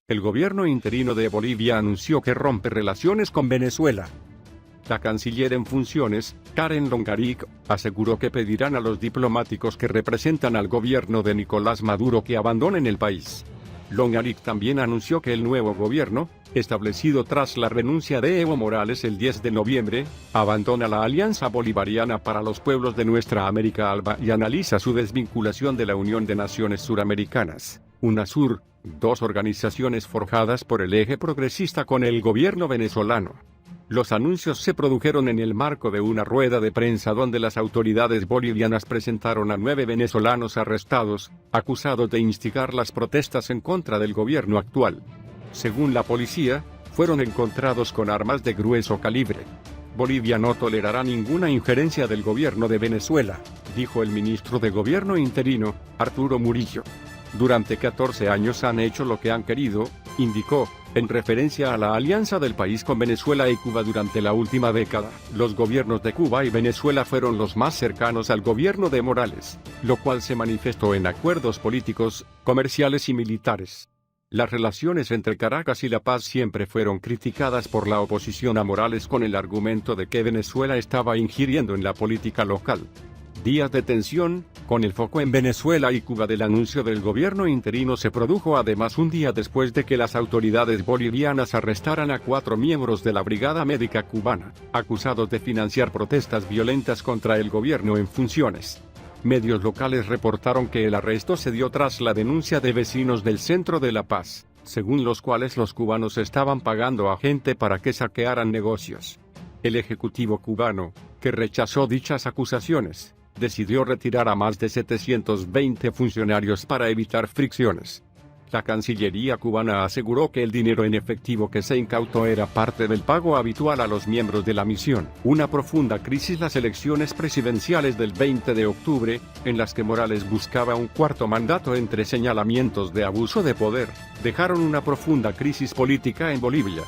El gobierno interino de Bolivia anunció que rompe relaciones con Venezuela. La canciller en funciones, Karen Longaric, aseguró que pedirán a los diplomáticos que representan al gobierno de Nicolás Maduro que abandonen el país. Longaric también anunció que el nuevo gobierno, establecido tras la renuncia de Evo Morales el 10 de noviembre, abandona la Alianza Bolivariana para los Pueblos de Nuestra América Alba y analiza su desvinculación de la Unión de Naciones Suramericanas, UNASUR, dos organizaciones forjadas por el eje progresista con el gobierno venezolano. Los anuncios se produjeron en el marco de una rueda de prensa donde las autoridades bolivianas presentaron a 9 venezolanos arrestados, acusados de instigar las protestas en contra del gobierno actual. Según la policía, fueron encontrados con armas de grueso calibre. Bolivia no tolerará ninguna injerencia del gobierno de Venezuela, dijo el ministro de Gobierno interino, Arturo Murillo. Durante 14 años han hecho lo que han querido, indicó, en referencia a la alianza del país con Venezuela y Cuba durante la última década. Los gobiernos de Cuba y Venezuela fueron los más cercanos al gobierno de Morales, lo cual se manifestó en acuerdos políticos, comerciales y militares. Las relaciones entre Caracas y La Paz siempre fueron criticadas por la oposición a Morales con el argumento de que Venezuela estaba ingiriendo en la política local. Días de tensión, con el foco en Venezuela y Cuba del anuncio del gobierno interino se produjo además un día después de que las autoridades bolivianas arrestaran a 4 miembros de la Brigada Médica Cubana, acusados de financiar protestas violentas contra el gobierno en funciones. Medios locales reportaron que el arresto se dio tras la denuncia de vecinos del centro de La Paz, según los cuales los cubanos estaban pagando a gente para que saquearan negocios. El ejecutivo cubano, que rechazó dichas acusaciones, decidió retirar a más de 720 funcionarios para evitar fricciones. La Cancillería cubana aseguró que el dinero en efectivo que se incautó era parte del pago habitual a los miembros de la misión. Una profunda crisis. Las elecciones presidenciales del 20 de octubre, en las que Morales buscaba un cuarto mandato entre señalamientos de abuso de poder, dejaron una profunda crisis política en Bolivia.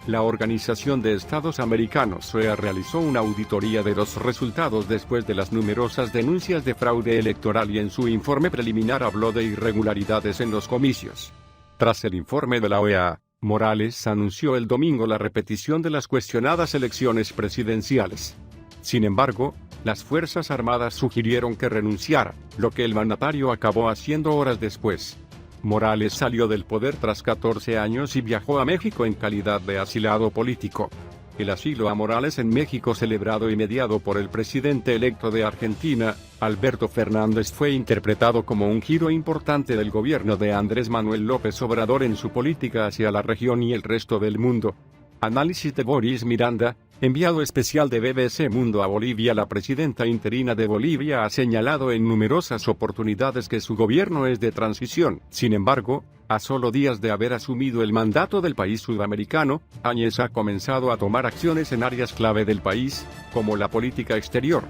La Organización de Estados Americanos OEA realizó una auditoría de los resultados después de las numerosas denuncias de fraude electoral y en su informe preliminar habló de irregularidades en los comicios. Tras el informe de la OEA, Morales anunció el domingo la repetición de las cuestionadas elecciones presidenciales. Sin embargo, las Fuerzas Armadas sugirieron que renunciara, lo que el mandatario acabó haciendo horas después. Morales salió del poder tras 14 años y viajó a México en calidad de asilado político. El asilo a Morales en México, celebrado y mediado por el presidente electo de Argentina, Alberto Fernández, fue interpretado como un giro importante del gobierno de Andrés Manuel López Obrador en su política hacia la región y el resto del mundo. Análisis de Boris Miranda, enviado especial de BBC Mundo a Bolivia. La presidenta interina de Bolivia ha señalado en numerosas oportunidades que su gobierno es de transición. Sin embargo, a solo días de haber asumido el mandato del país sudamericano, Áñez ha comenzado a tomar acciones en áreas clave del país, como la política exterior.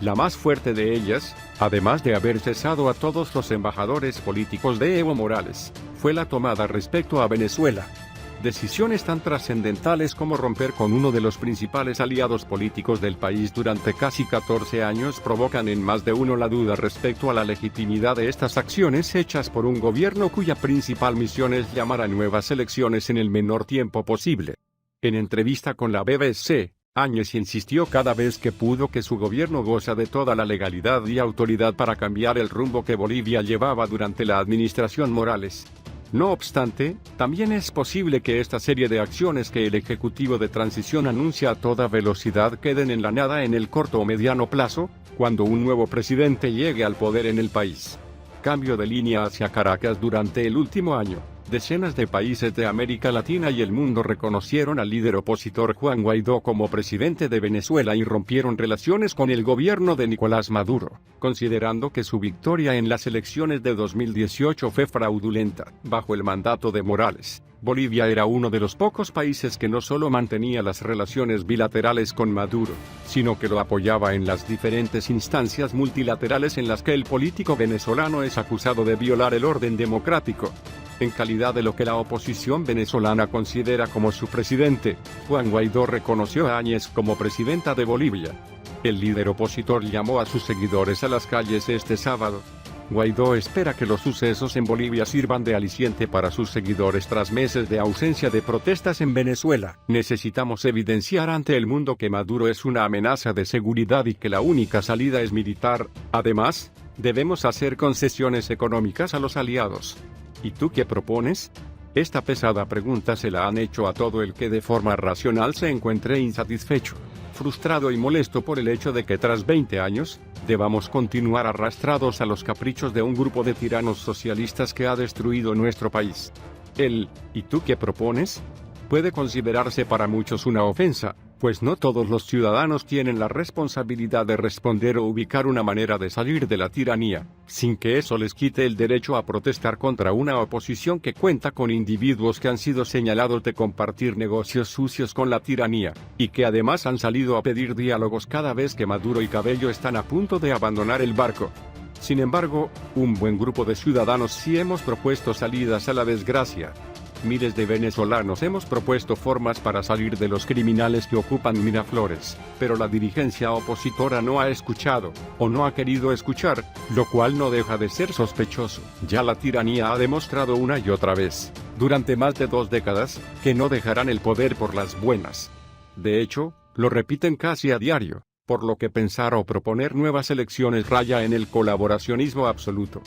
La más fuerte de ellas, además de haber cesado a todos los embajadores políticos de Evo Morales, fue la tomada respecto a Venezuela. Decisiones tan trascendentales como romper con uno de los principales aliados políticos del país durante casi 14 años provocan en más de uno la duda respecto a la legitimidad de estas acciones hechas por un gobierno cuya principal misión es llamar a nuevas elecciones en el menor tiempo posible. En entrevista con la BBC, Áñez insistió cada vez que pudo que su gobierno goza de toda la legalidad y autoridad para cambiar el rumbo que Bolivia llevaba durante la administración Morales. No obstante, también es posible que esta serie de acciones que el Ejecutivo de Transición anuncia a toda velocidad queden en la nada en el corto o mediano plazo, cuando un nuevo presidente llegue al poder en el país. Cambio de línea hacia Caracas. Durante el último año, decenas de países de América Latina y el mundo reconocieron al líder opositor Juan Guaidó como presidente de Venezuela y rompieron relaciones con el gobierno de Nicolás Maduro, considerando que su victoria en las elecciones de 2018 fue fraudulenta. Bajo el mandato de Morales, Bolivia era uno de los pocos países que no solo mantenía las relaciones bilaterales con Maduro, sino que lo apoyaba en las diferentes instancias multilaterales en las que el político venezolano es acusado de violar el orden democrático. En calidad de lo que la oposición venezolana considera como su presidente, Juan Guaidó reconoció a Áñez como presidenta de Bolivia. El líder opositor llamó a sus seguidores a las calles este sábado. Guaidó espera que los sucesos en Bolivia sirvan de aliciente para sus seguidores tras meses de ausencia de protestas en Venezuela. Necesitamos evidenciar ante el mundo que Maduro es una amenaza de seguridad y que la única salida es militar. Además, debemos hacer concesiones económicas a los aliados. ¿Y tú qué propones? Esta pesada pregunta se la han hecho a todo el que de forma racional se encuentre insatisfecho, frustrado y molesto por el hecho de que tras 20 años, debamos continuar arrastrados a los caprichos de un grupo de tiranos socialistas que ha destruido nuestro país. ¿Y tú qué propones? Puede considerarse para muchos una ofensa, pues no todos los ciudadanos tienen la responsabilidad de responder o ubicar una manera de salir de la tiranía, sin que eso les quite el derecho a protestar contra una oposición que cuenta con individuos que han sido señalados de compartir negocios sucios con la tiranía, y que además han salido a pedir diálogos cada vez que Maduro y Cabello están a punto de abandonar el barco. Sin embargo, un buen grupo de ciudadanos sí hemos propuesto salidas a la desgracia. Miles de venezolanos hemos propuesto formas para salir de los criminales que ocupan Miraflores, pero la dirigencia opositora no ha escuchado, o no ha querido escuchar, lo cual no deja de ser sospechoso. Ya la tiranía ha demostrado una y otra vez, durante más de 2 décadas, que no dejarán el poder por las buenas. De hecho, lo repiten casi a diario, por lo que pensar o proponer nuevas elecciones raya en el colaboracionismo absoluto.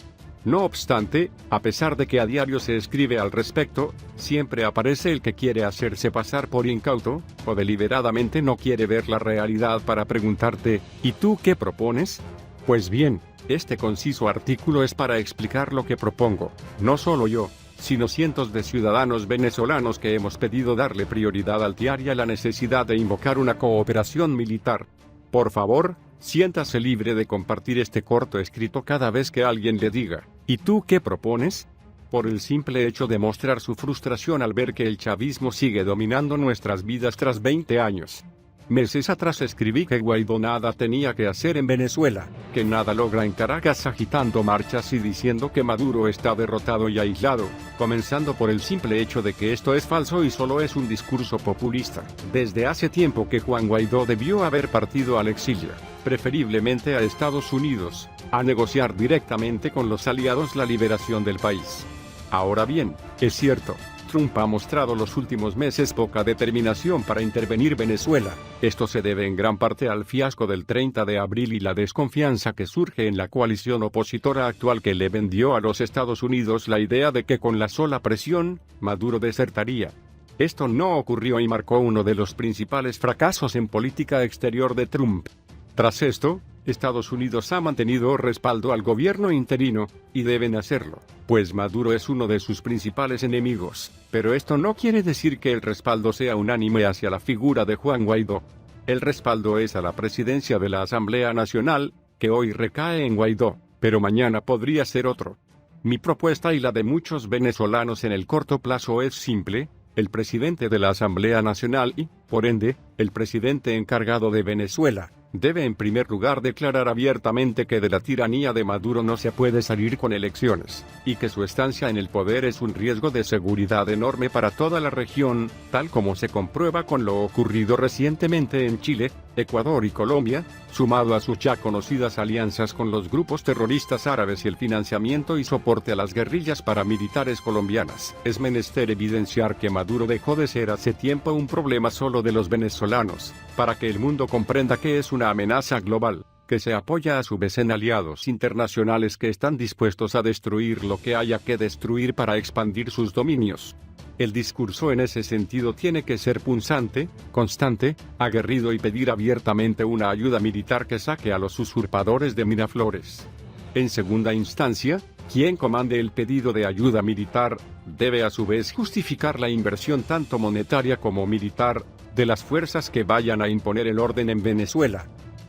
No obstante, a pesar de que a diario se escribe al respecto, siempre aparece el que quiere hacerse pasar por incauto, o deliberadamente no quiere ver la realidad para preguntarte, ¿y tú qué propones? Pues bien, este conciso artículo es para explicar lo que propongo, no solo yo, sino cientos de ciudadanos venezolanos que hemos pedido darle prioridad al TIAR y a la necesidad de invocar una cooperación militar. Por favor, siéntase libre de compartir este corto escrito cada vez que alguien le diga, ¿y tú qué propones? Por el simple hecho de mostrar su frustración al ver que el chavismo sigue dominando nuestras vidas tras 20 años. Meses atrás escribí que Guaidó nada tenía que hacer en Venezuela, que nada logra en Caracas agitando marchas y diciendo que Maduro está derrotado y aislado, comenzando por el simple hecho de que esto es falso y solo es un discurso populista. Desde hace tiempo que Juan Guaidó debió haber partido al exilio, preferiblemente a Estados Unidos, a negociar directamente con los aliados la liberación del país. Ahora bien, es cierto, Trump ha mostrado los últimos meses poca determinación para intervenir Venezuela. Esto se debe en gran parte al fiasco del 30 de abril y la desconfianza que surge en la coalición opositora actual que le vendió a los Estados Unidos la idea de que con la sola presión, Maduro desertaría. Esto no ocurrió y marcó uno de los principales fracasos en política exterior de Trump. Tras esto, Estados Unidos ha mantenido respaldo al gobierno interino, y deben hacerlo, pues Maduro es uno de sus principales enemigos, pero esto no quiere decir que el respaldo sea unánime hacia la figura de Juan Guaidó. El respaldo es a la presidencia de la Asamblea Nacional, que hoy recae en Guaidó, pero mañana podría ser otro. Mi propuesta y la de muchos venezolanos en el corto plazo es simple: el presidente de la Asamblea Nacional y, por ende, el presidente encargado de Venezuela, debe en primer lugar declarar abiertamente que de la tiranía de Maduro no se puede salir con elecciones, y que su estancia en el poder es un riesgo de seguridad enorme para toda la región, tal como se comprueba con lo ocurrido recientemente en Chile, Ecuador y Colombia, sumado a sus ya conocidas alianzas con los grupos terroristas árabes y el financiamiento y soporte a las guerrillas paramilitares colombianas. Es menester evidenciar que Maduro dejó de ser hace tiempo un problema solo de los venezolanos, para que el mundo comprenda que es una amenaza global, que se apoya a su vez en aliados internacionales que están dispuestos a destruir lo que haya que destruir para expandir sus dominios. El discurso en ese sentido tiene que ser punzante, constante, aguerrido y pedir abiertamente una ayuda militar que saque a los usurpadores de Miraflores. En segunda instancia, quien comande el pedido de ayuda militar, debe a su vez justificar la inversión tanto monetaria como militar, de las fuerzas que vayan a imponer el orden en Venezuela.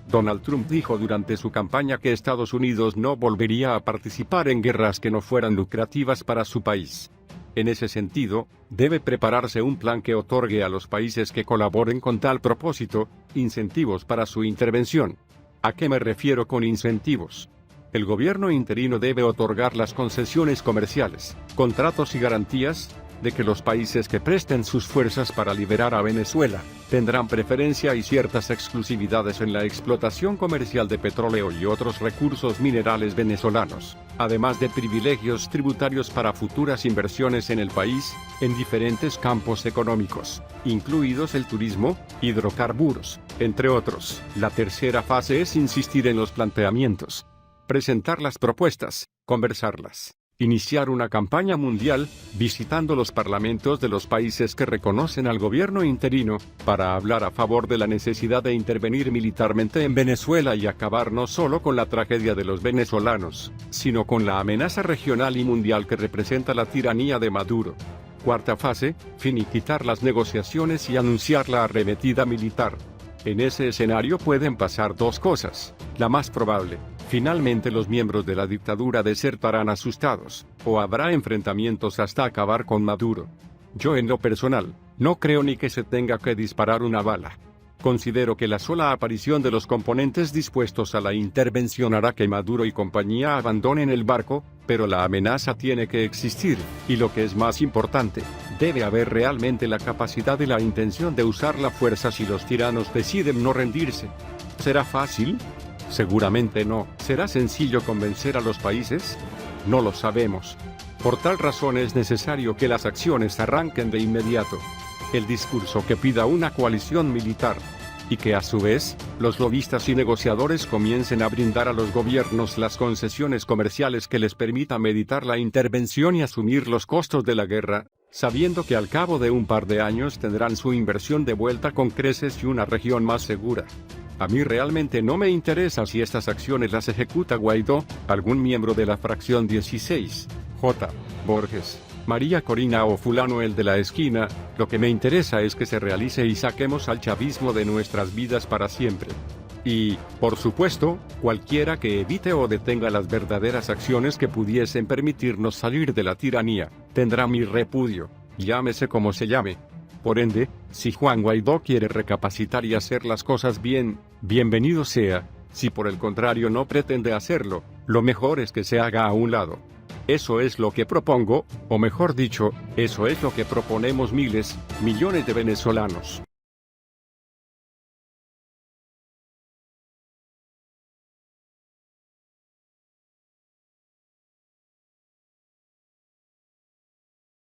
Donald Trump dijo durante su campaña que Estados Unidos no volvería a participar en guerras que no fueran lucrativas para su país. En ese sentido, debe prepararse un plan que otorgue a los países que colaboren con tal propósito, incentivos para su intervención. ¿A qué me refiero con incentivos? El gobierno interino debe otorgar las concesiones comerciales, contratos y garantías, de que los países que presten sus fuerzas para liberar a Venezuela, tendrán preferencia y ciertas exclusividades en la explotación comercial de petróleo y otros recursos minerales venezolanos, además de privilegios tributarios para futuras inversiones en el país, en diferentes campos económicos, incluidos el turismo, hidrocarburos, entre otros. La tercera fase es insistir en los planteamientos, presentar las propuestas, conversarlas, iniciar una campaña mundial, visitando los parlamentos de los países que reconocen al gobierno interino, para hablar a favor de la necesidad de intervenir militarmente en Venezuela y acabar no solo con la tragedia de los venezolanos, sino con la amenaza regional y mundial que representa la tiranía de Maduro. Cuarta fase, finiquitar las negociaciones y anunciar la arremetida militar. En ese escenario pueden pasar dos cosas. La más probable: finalmente los miembros de la dictadura desertarán asustados, o habrá enfrentamientos hasta acabar con Maduro. Yo en lo personal, no creo ni que se tenga que disparar una bala. Considero que la sola aparición de los componentes dispuestos a la intervención hará que Maduro y compañía abandonen el barco, pero la amenaza tiene que existir, y lo que es más importante, debe haber realmente la capacidad y la intención de usar la fuerza si los tiranos deciden no rendirse. ¿Será fácil? Seguramente no. ¿Será sencillo convencer a los países? No lo sabemos. Por tal razón es necesario que las acciones arranquen de inmediato. El discurso que pida una coalición militar, y que a su vez, los lobistas y negociadores comiencen a brindar a los gobiernos las concesiones comerciales que les permitan meditar la intervención y asumir los costos de la guerra, sabiendo que al cabo de un par de años tendrán su inversión de vuelta con creces y una región más segura. A mí realmente no me interesa si estas acciones las ejecuta Guaidó, algún miembro de la fracción 16, J. Borges, María Corina o fulano el de la esquina. Lo que me interesa es que se realice y saquemos al chavismo de nuestras vidas para siempre. Y, por supuesto, cualquiera que evite o detenga las verdaderas acciones que pudiesen permitirnos salir de la tiranía, tendrá mi repudio, llámese como se llame. Por ende, si Juan Guaidó quiere recapacitar y hacer las cosas bien, bienvenido sea. Si por el contrario no pretende hacerlo, lo mejor es que se haga a un lado. Eso es lo que propongo, o mejor dicho, eso es lo que proponemos miles, millones de venezolanos.